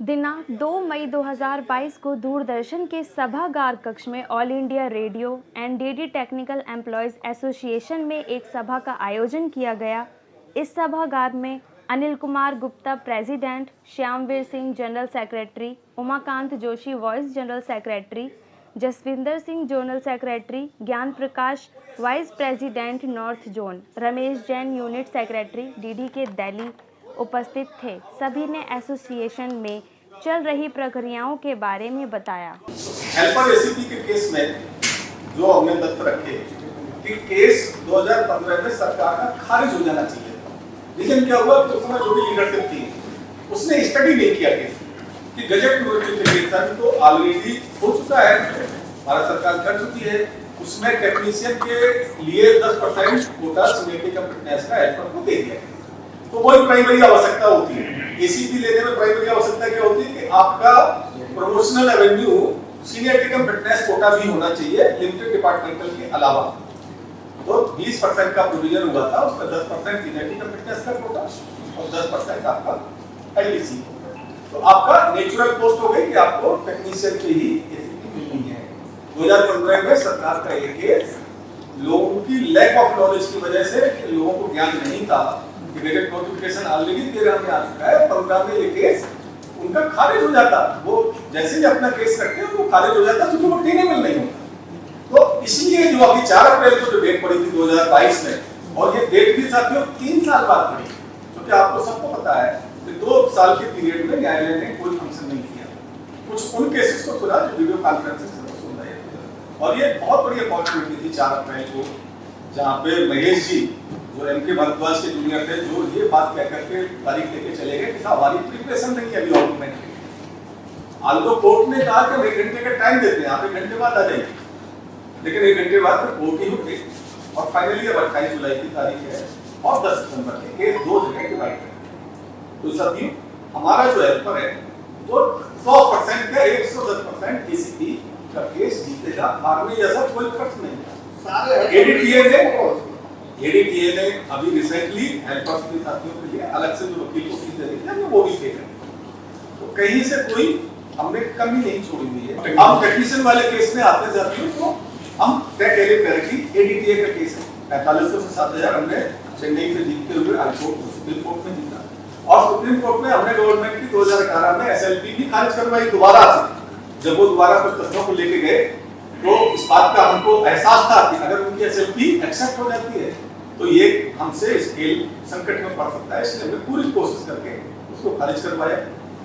दिनांक 2 मई 2022 को दूरदर्शन के सभागार कक्ष में all India radio and DD technical employees association में एक सभा का आयोजन किया गया। इस सभागार में Anil Kumar Gupta president, Shyamveer Singh general secretary, Umakant Joshi vice general secretary, Jasvinder Singh zonal secretary, Gyan Prakash vice president north zone, Ramesh Jain unit secretary DD के दिल्ली उपस्थित थे। सभी ने एसोसिएशन में चल रही प्रक्रियाओं के बारे में बताया। हेल्पर एसीपी के केस में जो हमने तथ्य रखे कि केस 2015 में सरकार का खारिज हो जाना चाहिए, लेकिन क्या हुआ कि उस समय जो भी लीडरशिप थी उसने स्टडी नहीं किया केस कि गजट नोटिफिकेशन तो ऑलरेडी हो चुका है, भारत सरकार कर चुकी है, उसमें टेक्नीशियन के लिए 10% कोटा सीनियरिटी का फिटनेस का हेल्पर को दे दिया। तो वही प्राइमरी आवश्यकता होती है। एसीपी लेने में प्राइमरी आवश्यकता क्या होती है कि आपका प्रमोशनल एवेन्यू सीनियरिटी कम फिटनेस कोटा भी होना चाहिए लिमिटेड डिपार्टमेंटल के अलावा। तो 20% का प्रोविजन हुआ था, उसमें 10% सीनियरिटी कम फिटनेस का कोटा और 10% आपका एलडीसी। तो आपका नेचुरल पोस्ट हो गई कि आपको टेक्नीशियन पे ही एसीपी मिलनी है। 2015 में सरकार का ये केस लोगों की लैक ऑफ नॉलेज की वजह से, लोगों को ज्ञान नहीं था कि गजट नोटिफिकेशन ऑलरेडी 13 में आ चुका है, 15 में ये केस उनका खारिज हो जाता। वो जैसे ही अपना केस रखते हैं वो खारिज हो जाता क्योंकि वो टेनेबल नहीं होता। तो इसलिए जो अभी 4 अप्रैल को जो डेट पड़ी थी 2022 में, और ये डेट भी साथियों 3 साल बाद पड़ी, क्योंकि आपको सबको पता है कि 2 साल के पीरियड में न्यायालय ने कोई फंक्शन नहीं किया। कुछ उन केसेस को सुना जो वीडियो कॉन्फ्रेंसिंग से सुन रहे थे, और ये बहुत बड़ी अपॉर्चुनिटी थी 4 अप्रैल को, जहाँ पे महेश जी जो एमके भारद्वाज के जूनियर थे, जो ये बात कह करके तारीख लेके चले गए कि साहब हमारी प्रिपरेशन नहीं है अभी डॉक्यूमेंट के। आल्दो कोर्ट ने कहा कि हम 1 घंटे का टाइम देते हैं, आप 1 घंटे बाद आ जाइए, लेकिन 1 घंटे बाद फिर कोर्ट ही होगी। और फाइनली अब 28 जुलाई की तारीख है और 10 सितंबर के केस 2 जगह डिवाइड है। तो सभी हमारा जो हेल्पर है वो 100% का 110% एसीपी का केस जीतेगा, हारने जैसा कोई खर्च नहीं है। एडीटीए ने अभी रिसेंटली हेल्पर्स के साथियों के लिए अलग से जो वकील को फीस दे दी थी वो भी पे करें। तो कहीं से कोई हमने कमी नहीं छोड़ी हुई है। हम टेक्नीशियन वाले केस में आते जाते हैं तो हम तय करें कि एडीटीए का केस है 4500 से 7000 हमने चेन्नई से जीतते हुए हाईकोर्ट सुप्रीम कोर्ट में जीता, और सुप्रीम कोर्ट में हमने गवर्नमेंट की 2018 में एसएलपी भी खारिज करवाई दोबारा से। जब वो दोबारा कुछ तथ्यों को लेके गए तो इस बात का हमको एहसास था कि अगर उनकी एसएलपी एक्सेप्ट हो जाती है तो ये हमसे स्केल संकट में पड़ सकता है, इसलिए हमने पूरी कोशिश करके उसको खारिज करवाया।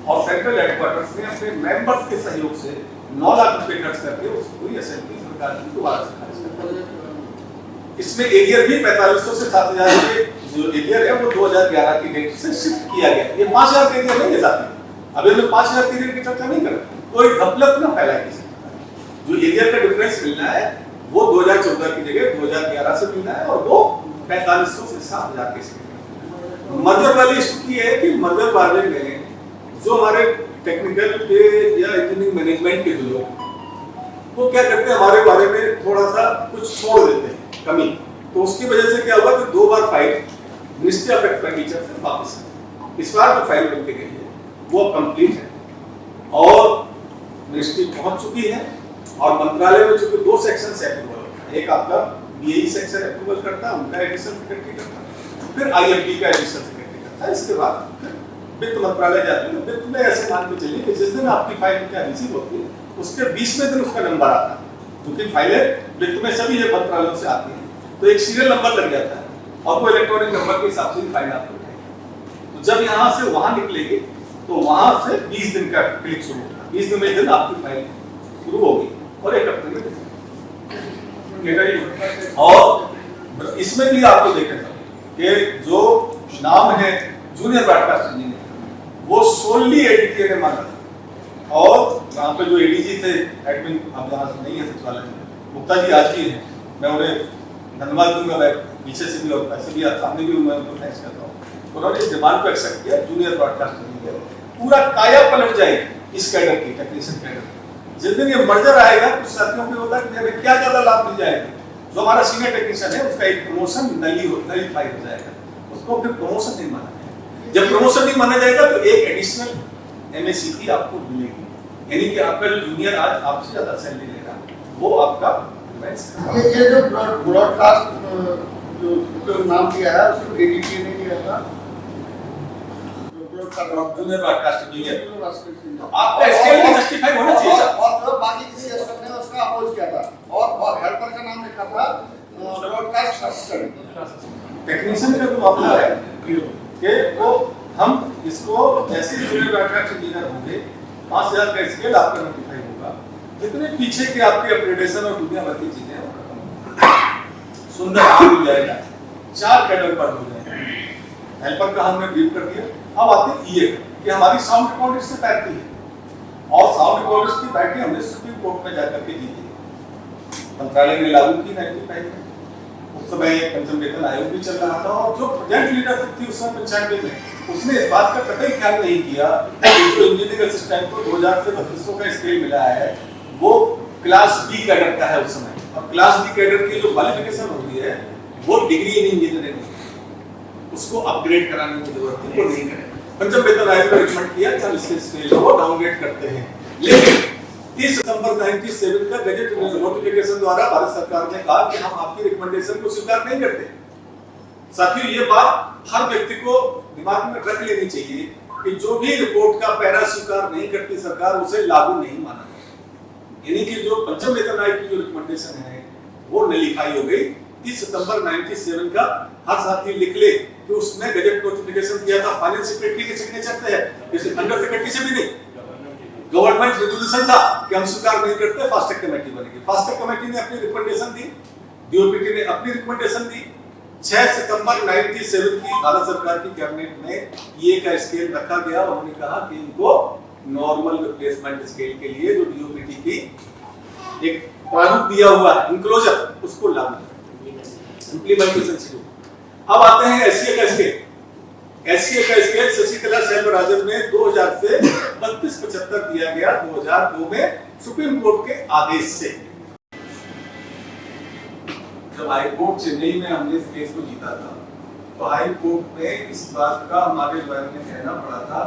और सेंट्रल हेडक्वार्टर्स ने अपने मेंबर्स के सहयोग से 9 लाख रुपए खर्च करके उस पूरी एसएलपी सरकार की दोबारा से खारिज करवाई। इसमें एरियर भी 4500 से 7000 के जो एरियर है वो 2011 की डेट से शिफ्ट किया गया। ये 5000 एरियर नहीं है साथी, अभी हम 5000 एरियर की चर्चा नहीं कर रहे, कोई घपलत ना फैलाए किसी। जो एरियर का डिफरेंस मिलना है वो 2014 की जगह 2011 से मिलना है, और वो 4500 से 7000 के। मर्जर वाली स्थिति है कि मर्जर वाले में जो हमारे टेक्निकल के या इंजीनियरिंग मैनेजमेंट के जो लोग वो क्या करते हैं, हमारे बारे में थोड़ा सा कुछ छोड़ देते हैं कमी। तो उसकी वजह से क्या हुआ कि 2 बार फाइल मिनिस्ट्री ऑफ एक्सपेंडिचर से वापस आई। इस बार जो फाइल बनके गई है वो कंप्लीट है और मिनिस्ट्री पहुंच चुकी है, और मंत्रालय में चूंकि 2 सेक्शन से अप्रूवल होता है, एक आपका बीएई सेक्शन अप्रूवल करता है, उनका एडिशनल सेक्रेटरी करता है, फिर आईएफडी का एडिशनल सेक्रेटरी करता है। इसके बाद वित्त मंत्रालय जाते हैं। वित्त में ऐसे मान के चलिए कि जिस दिन आपकी फाइल क्या रिसीव होती है उसके 20वें दिन उसका नंबर आता है, क्योंकि फाइलें वित्त में सभी ये मंत्रालयों से आती हैं, तो एक सीरियल नंबर लग जाता है और वो इलेक्ट्रॉनिक नंबर के हिसाब से फाइल आपको उठाएगी। तो जब यहाँ से वहां निकलेगी तो वहां से 20 दिन का क्लिक शुरू होगा, 20वें दिन आपकी फाइल शुरू होगी और 1 हफ्ते में। और इसमें भी आपको देखना कि जो नाम है जूनियर ब्रॉडकास्ट इंजीनियर वो सोनली एडीटीए ने माना था, और वहाँ पे जो एडीजी थे एडमिन, अब यहाँ से नहीं है सचिवालय में, गुप्ता जी आज भी हैं, मैं उन्हें धन्यवाद दूंगा, मैं पीछे से भी और पैसे भी सामने भी मैं उनको थैंक्स करता हूँ। उन्होंने इस डिमांड को एक्सेप्ट किया, जूनियर ब्रॉडकास्ट इंजीनियर पूरा काया पलट जाएगी इस कैडर की, टेक्नीशियन कैडर। जिस दिन ये मर्जर आएगा कुछ साथियों को होता है कि हमें क्या ज्यादा लाभ मिल जाएगा। जो हमारा सीनियर टेक्नीशियन है उसका एक प्रमोशन नलीफाई हो जाएगा, उसको फिर प्रमोशन नहीं माना जाएगा। जब प्रमोशन नहीं माना जाएगा तो एक एडिशनल MAC की आपको मिलेगी, यानी कि आपका जो जूनियर आज आपसे ज्यादा सैलरी लेगा वो आपका ये जो ब्रॉडकास्ट जो नाम दिया है उसको ADT ने दिया था, जूनियर ब्रॉडकास्टर जूनियर, तो आपका स्केल में जस्टिफाई होना चाहिए सर। और जो बाकी किसी असिस्टेंट ने उसका अपोज किया था और हेल्पर का नाम लिखा था ब्रॉडकास्ट असिस्टेंट। टेक्नीशियन का जो मामला है कि वो हम इसको जैसे ही जूनियर ब्रॉडकास्ट इंजीनियर होंगे 5000 का स्केल आपका नोटिफाई होगा, जितने पीछे के आपके अपग्रेडेशन और दुनिया भर की चीजें हैं वो खत्म होंगी, सुंदर हो जाएगा, 4 कैडर पर हो जाएगा। हेल्पर का हमने ब्रीफ कर दिया। अब आते हैं ये कि हमारी साउंड रिकॉर्ड इससे बैठती है और साउंड रिकॉर्ड की बैठती हमने सुप्रीम कोर्ट में जाकर के दी थी, मंत्रालय ने लागू की 95 में। उस समय पंचम वेतन आयोग भी चल रहा था और जो प्रेजेंट लीडरशिप थी उस समय 95 में उसने इस बात का कतई ख्याल नहीं किया कि जो इंजीनियरिंग असिस्टेंट को 2000 से 3200 का स्केल मिला है वो क्लास बी कैडर का है उस समय, और क्लास बी कैडर की जो क्वालिफिकेशन होती है वो डिग्री इन इंजीनियरिंग, उसको अपग्रेड कराने की जरूरत है, वो नहीं करे। पंचम वेतन आयोग ने रिकमेंड किया कि हम इसके स्केल को डाउनग्रेड करते हैं, लेकिन 30 सितंबर 97 का गजट नोटिफिकेशन द्वारा भारत सरकार ने कहा कि हम आपकी रिकमेंडेशन को स्वीकार नहीं करते। साथियों ये बात हर व्यक्ति को दिमाग में रख लेनी चाहिए कि जो भी रिपोर्ट का पैरा स्वीकार नहीं करती सरकार उसे लागू नहीं माना, यानी कि जो पंचम वेतन आयोग की जो रिकमेंडेशन है वो नलीफाई हो गई। 30 सितंबर 97 का हर साथी लिख ले कि उसने गजट नोटिफिकेशन किया था फाइनेंस सेक्रेटरी के सिग्नेचर से है, किसी अंडर सेक्रेटरी से भी नहीं, गवर्नमेंट रेजोल्यूशन था कि हम स्वीकार नहीं करते, फास्ट ट्रैक कमेटी बनेगी। फास्ट ट्रैक कमेटी ने अपनी रिकमेंडेशन दी, DOPT ने अपनी रिकमेंडेशन दी। 6 सितंबर 97 की भारत सरकार की कैबिनेट में ये का स्केल रखा गया, उन्होंने कहा कि इनको नॉर्मल रिप्लेसमेंट स्केल के लिए जो DOPT की एक प्रारूप दिया हुआ है इंक्लोजर उसको लागू इम्प्लीमेंटेशन शुरू। अब आते हैं SCA का स्केल। SCA का स्केल शशिकला सेल्वराजन में 2000 से 3275 दिया गया 2002 में सुप्रीम कोर्ट के आदेश से। जब हाई कोर्ट चेन्नई में हमने इस केस को जीता था तो हाई कोर्ट में इस बात का हमारे लॉयर ने कहना पड़ा था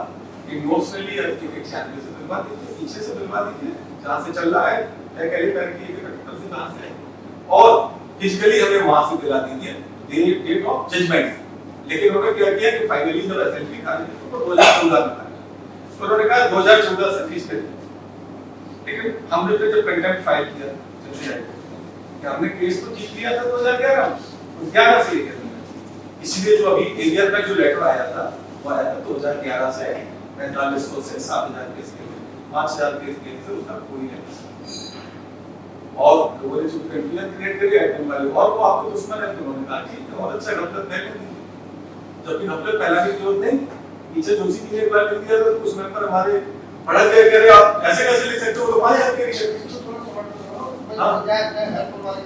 कि इमोशनली एक 96 से बिलवा दीजिए, पीछे से बिलवा दीजिए जहां से चल रहा है, कैलिपर की कटर से कहां से है, और फिजिकली हमें वहां से दिला दीजिए डेट ऑफ जजमेंट। लेकिन उन्होंने क्या किया कि फाइनली जब असेंबली खारिज हुई तो 2014 में तो उन्होंने कहा 2014 से फीस करें, लेकिन हमने फिर जब कंटेम्प्ट फाइल किया कि हमने केस तो जीत लिया था 2011 में, तो 11 से लेकर इसलिए जो अभी एरिया का जो लेटर आया था वो आया था 2011 से 4500 से 7000 केस के 5000 केस के से उसका कोई नहीं, और लोगों ने जो कंफ्यूजन क्रिएट करी आइटम वाले और वो आपको दुश्मन है, तो उन्होंने कहा कि बहुत अच्छा गलत पहले दी, जबकि गलत पहला की जरूरत नहीं, पीछे जो सी एक बार लिख दिया तो कुछ मेंबर हमारे पढ़ा दे करे आप ऐसे कैसे लिख सकते हो, तो 5000 के रिश्ते हां हेल्पर वाले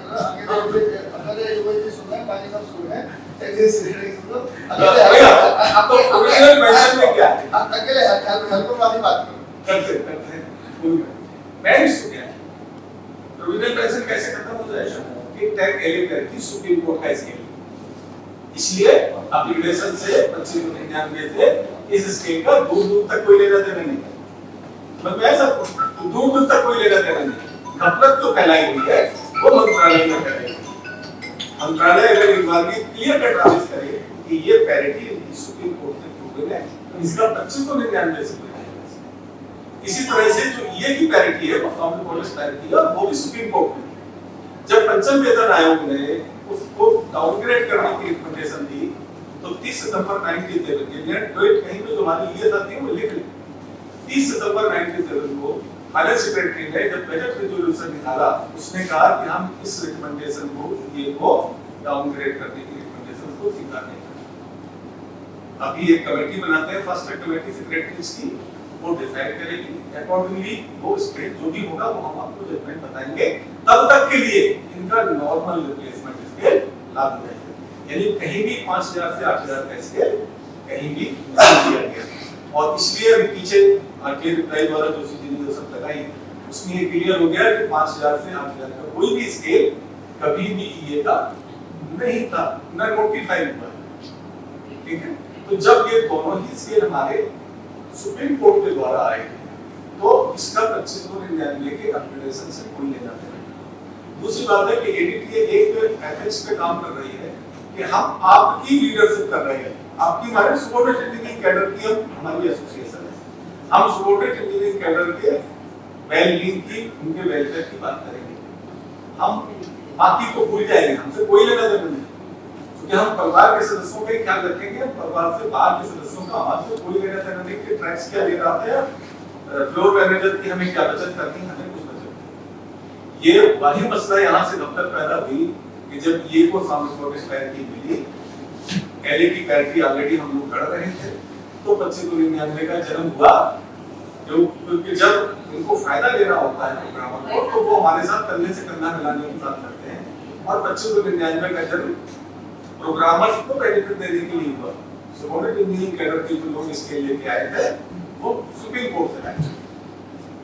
अगर ये वही सुन रहे हैं बाकी सब सुन रहे हैं एजेंसी रीडिंग सुनो, आपको ओरिजिनल मेंशन में क्या है, अकेले हेल्पर वाली बात करते हैं मैं इसको क्या प्रोविजनल पेंशन कैसे खत्म हो जाएगा कि टैग एलिमेंट की सुप्रीम कोर्ट का स्केल, इसलिए एप्लीकेशन से 2599 से इस स्केल का दूर तक कोई लेना देना नहीं, मतलब ऐसा दूर तक कोई लेना देना नहीं। घपलत जो फैलाई हुई है वो मंत्रालय में करेगा, मंत्रालय अगर एक बार की क्लियर कट आदेश करे कि ये पैरिटी इनकी सुप्रीम कोर्ट से प्रूवन है तो इसका 2599 से इसी तरह से जो ये की पैरिटी है परफॉर्मेंस बोनस पैरिटी है और वो भी सुप्रीम कोर्ट में, जब पंचम वेतन आयोग ने उसको डाउनग्रेड करने की रिकमेंडेशन दी तो 30 सितंबर 97 के लिए डेट कहीं पे जो हमारी ये साथी है वो लिख ले 30 सितंबर 97 को फाइनेंस सेक्रेटरी ने जब बजट रेजोल्यूशन निकाला उसने कहा कि हम इस रिकमेंडेशन को ये को डाउनग्रेड करने की रिकमेंडेशन को स्वीकार नहीं करेंगे। अभी एक कमेटी बनाते हैं फर्स्ट ट्रैक कमेटी सेक्रेटरीज की, वो डिसाइड करेगी अकॉर्डिंगली वो स्टेट जो भी होगा वो हम आपको जजमेंट बताएंगे, तब तक के लिए इनका नॉर्मल रिप्लेसमेंट स्केल लागू रहेगा, यानी कहीं भी 5000 से 8000 का स्केल कहीं भी नहीं दिया गया। और इसलिए अभी पीछे आरके रिप्लाई द्वारा जो चीजें सब लगाई उसमें ये क्लियर हो गया कि 5000 से 8000 का कोई भी स्केल कभी भी ये का नहीं था, न नोटिफाई हुआ, ठीक है। तो जब ये दोनों ही स्केल हमारे सुप्रीम कोर्ट के द्वारा आए तो इसका 2599 के अपग्रेडेशन से कोई लेना देना नहीं। दूसरी बात है कि एडीटीए एक एथिक्स पे काम कर रही है कि हम आपकी लीडरशिप कर रहे हैं, आपकी हमारे सबऑर्डिनेट इंजीनियरिंग कैडर की हमारी एसोसिएशन है, हम सबऑर्डिनेट इंजीनियरिंग कैडर के वेलबींग की, उनके वेलफेयर की बात करेंगे। हम बाकी को भूल जाएंगे, हमसे कोई लेना देना नहीं, क्योंकि हम परिवार के सदस्यों का ख्याल रखेंगे। परिवार से बाहर के सदस्यों का हमारे से कोई लेना देना नहीं कि टैक्स क्या ले रहा है, फ्लोर मैनेजर की हमें क्या बचत करनी है, हमें कुछ बचत। ये वही मसला यहाँ से दफ्तर पैदा हुई कि जब ये को सामने की मिली, पहले की पैरवी ऑलरेडी हम लोग कर रहे थे, तो 2599 का जन्म हुआ। क्योंकि जब इनको फायदा लेना होता है प्रोग्रामर को, तो वो हमारे साथ कंधे से कंधा मिलाने की बात करते हैं। और 2599 का जन्म प्रोग्रामर्स को बेनिफिट देने के लिए हुआ। सबऑर्डिनेट इंजीनियरिंग कैडर के जो लोग इसके लेके आए थे वो सुप्रीम कोर्ट से आए।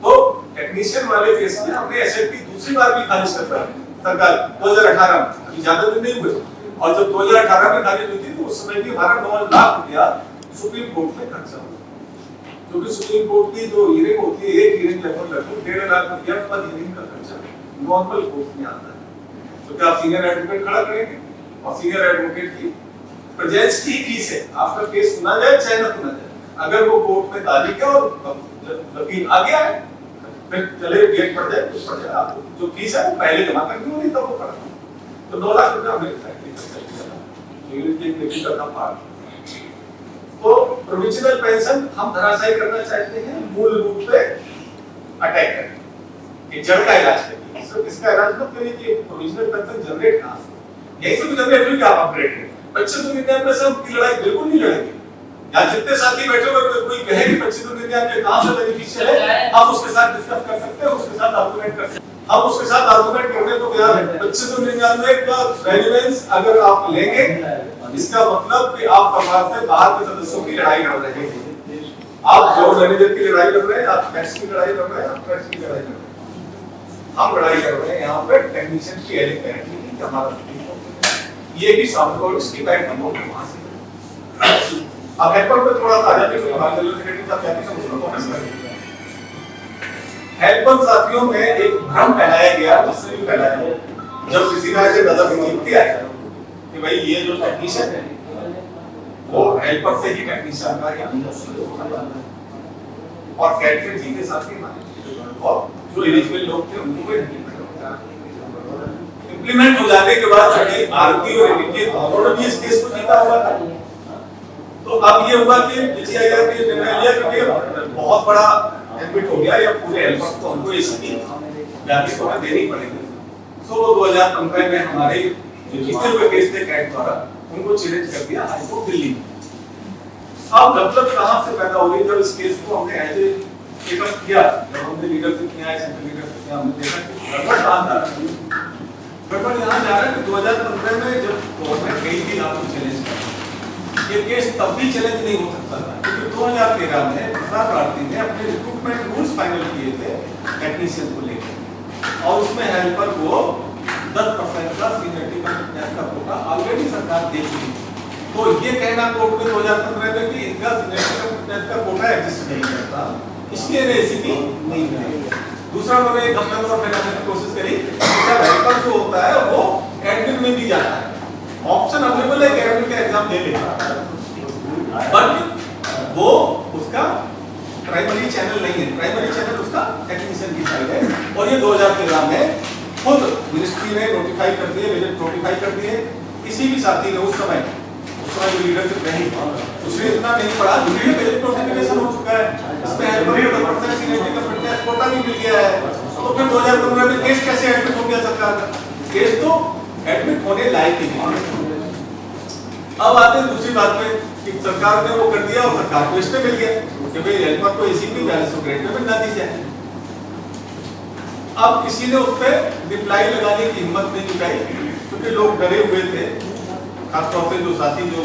तो टेक्नीशियन वाले केस में हमने एसएलपी दूसरी बार भी खारिज कर दिया सरकार 2018 में, अभी ज्यादा दिन नहीं हुए। और जब 2018 में खारिज हुई थी तो उस समय भी हमारा 9 लाख रुपया सुप्रीम कोर्ट में खर्चा हुआ, क्योंकि सुप्रीम कोर्ट की जो हियरिंग होती है, एक हियरिंग लगभग 1.5 लाख रुपया पर हियरिंग का खर्चा नॉर्मल कोर्ट में आता है। तो क्या आप सीनियर एडवोकेट खड़ा करेंगे, और सीनियर एडवोकेट की प्रेजेंस की फीस है, आपका केस सुना जाए चाहे ना सुना जाए। अगर वो कोर्ट में तारीख है और वकील आ गया है, फिर चले गेट पड़ जाए, कुछ पड़ जाए, आप जो फीस है वो पहले जमा करनी होगी तब वो करा। तो 2 लाख रुपया हमें तो प्रोविजनल पेंशन हम धराशायी करना चाहते हैं, मूल रूप से अटैक करके जड़ का इलाज करिए। सिर्फ इसका इलाज मत करिए कि प्रोविजनल पेंशन जनरेट कहां से, यही से भी जनरेट हुई कि आप अपग्रेड करें। 2599 से हम की लड़ाई बिल्कुल नहीं लड़ेंगे। यहाँ जितने साथी बैठे हुए कोई कहे कि 2599 कहां से बेनिफिशियल है, हम उसके साथ डिस्कस कर सकते हैं, उसके साथ आर्गुमेंट कर सकते हैं, हम उसके साथ आर्गुमेंट करने को तैयार हैं। 2599 का रेलेवेंस अगर आप लेंगे, इसका मतलब कि आप परिवार से बाहर के सदस्यों की लड़ाई लड़ रहे हैं। आप फ्लोर मैनेजर की लड़ाई लड़ रहे हैं, आप टैक्स की लड़ाई लड़ रहे हैं, आप टैक्स की लड़ाई लड़ रहे हैं। हम लड़ाई कर रहे हैं यहाँ पे टेक्नीशियन की एलिजिबिलिटी की, हमारा ये भी सामने और इसकी बैठ हम लोग वहां से अब हेल्पर पे थोड़ा सा आ जाते हैं। जनरल सेक्रेटरी साहब कहते हैं उसको कमेंट हेल्पर साथियों में एक भ्रम फैलाया गया, जिससे भी फैलाया जब किसी का ऐसे नजर निकलती है कि भाई ये जो टेक्नीशियन है वो हेल्पर से ही टेक्नीशियन का और कैटरिंग जी के साथ ही और जो एलिजिबल लोग थे उनको भी इंप्लीमेंट हो जाने के बाद सभी आरती और एडीटी दोनों भी इस केस को जीता हुआ था। तो अब ये हुआ कि बीसीआईआर ने निर्णय लिया कि बहुत बड़ा एडमिट हो गया या पूरे हेल्पर्स को हमको इसकी व्यापक को देनी पड़ेगी। सो 2015 में हमारे जो जीते हुए केस थे कैट द्वारा उनको चैलेंज कर दिया हाई कोर्ट दिल्ली में। अब मतलब कहां से पैदा हो गई, जब इस केस को हमने ऐसे टेकअप किया, जब हमने लीडरशिप किया, सेंट्रल लीडरशिप किया, हमने देखा कि गड़बड़ कहां जा रही है। गड़बड़ यहां जा रहा है कि 2015 में जब गवर्नमेंट गई थी आपको चैलेंज कर, ये केस तब भी चैलेंज नहीं हो सकता था, क्योंकि 2013 में प्रसाद भारती ने अपने रिक्रूटमेंट रूल्स फाइनल किए थे टेक्नीशियन को लेकर, और उसमें हेल्पर को 10% का सीनियरिटी का फिटनेस का कोटा ऑलरेडी सरकार दे चुकी थी। तो ये कहना कोर्ट में 2015 में कि इनका सीनियरिटी का फिटनेस का कोटा एग्जिस्ट नहीं करता, इसलिए रेसिपी नहीं मिलेगी। दूसरा मैंने एक हफ्ते और फैलाने की कोशिश करी, हेल्पर जो होता है वो एडमिन में भी जाता है, ऑप्शन अवेलेबल है एडमिन का एग्जाम दे लेगा, बट वो उसका प्राइमरी चैनल नहीं है, प्राइमरी चैनल उसका टेक्नीशियन की साइड है। और ये 2013 में खुद मिनिस्ट्री ने नोटिफाई कर दिए, विजिट नोटिफाई कर दिए। किसी भी साथी ने उस समय जो लीडरशिप नहीं उसने इतना नहीं पढ़ा, विजिट नोटिफिकेशन हो चुका है, इसमें हेल्पर को 10% सीनियरिटी का फिटनेस कोटा भी मिल गया है। तो फिर 2015 में केस कैसे एडमिट हो गया सरकार का? केस तो एडमिट होने लायक ही नहीं। अब आते हैं दूसरी बात पे कि सरकार ने वो कर दिया और सरकार को इसमें मिल गया कि भाई हेल्पर को एसीपी 4200 ग्रेड में मिलना दी जाए। अब किसी ने उस पर रिप्लाई लगाने की हिम्मत नहीं जुटाई, क्योंकि लोग डरे हुए थे, खासतौर से जो साथी जो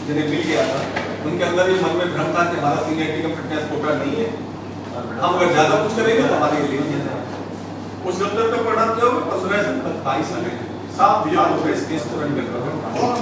जिन्हें मिल गया था उनके अंदर ये मन में भ्रम था कि हमारा सीनियरिटी का फिटनेस कोटा नहीं है, हम अगर ज्यादा कुछ करेंगे तो हमारे लिए नहीं है। उस दफ्तर का परिणाम क्या होगा? 15 से 22 आ गए, 7 केस को रन कर रहा है।